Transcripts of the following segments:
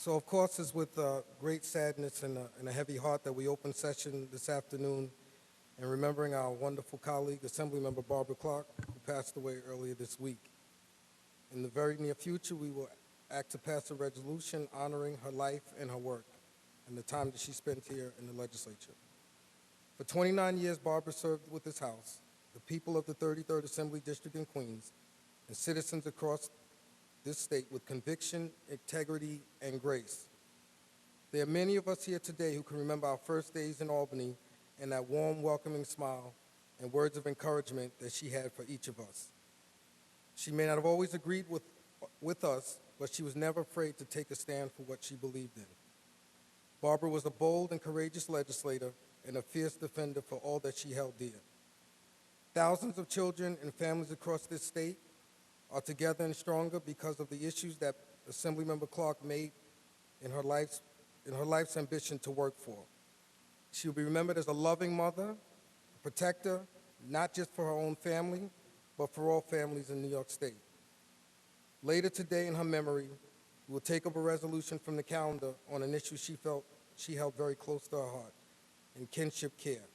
So, of course, it's with great sadness and a heavy heart that we open session this afternoon and remembering our wonderful colleague, Assemblymember Barbara Clark, who passed away earlier this week. In the very near future, we will act to pass a resolution honoring her life and her work and the time that she spent here in the legislature. For 29 years, Barbara served with this House, the people of the 33rd Assembly District in Queens, and citizens across this state with conviction, integrity, and grace. There are many of us here today who can remember our first days in Albany and that warm, welcoming smile and words of encouragement that she had for each of us. She may not have always agreed with us, but she was never afraid to take a stand for what she believed in. Barbara was a bold and courageous legislator and a fierce defender for all that she held dear. Thousands of children and families across this state are together and stronger because of the issues that Assemblymember Clark made in her life's ambition to work for. She will be remembered as a loving mother, a protector, not just for her own family, but for all families in New York State. Later today, in her memory, we will take up a resolution from the calendar on an issue she felt she held very close to her heart, in kinship care.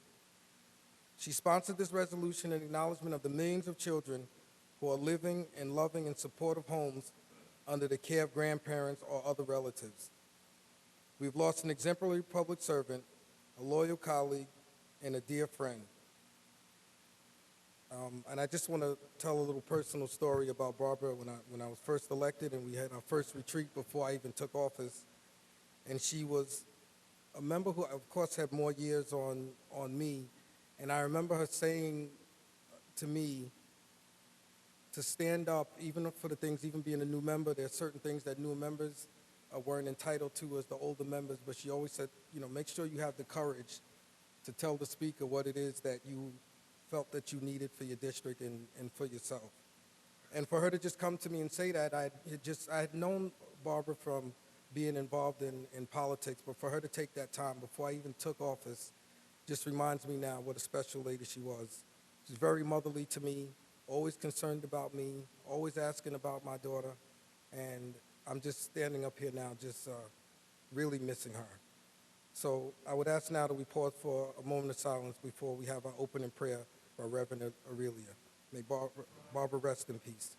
She sponsored this resolution in acknowledgement of the millions of children who are living in loving and supportive homes under the care of grandparents or other relatives. We've lost an exemplary public servant, a loyal colleague, and a dear friend. And I just want to tell a little personal story about Barbara when I was first elected and we had our first retreat before I even took office. And she was a member who, of course, had more years on me. And I remember her saying to me to stand up, even for the things, even being a new member, there are certain things that new members weren't entitled to as the older members, but she always said, make sure you have the courage to tell the speaker what it is that you felt that you needed for your district and for yourself. And for her to just come to me and say that, I had known Barbara from being involved in politics, but for her to take that time before I even took office just reminds me now what a special lady she was. She's very motherly to me, always concerned about me, always asking about my daughter, and I'm just standing up here now just really missing her. So I would ask now that we pause for a moment of silence before we have our opening prayer by Reverend Aurelia. May Barbara rest in peace.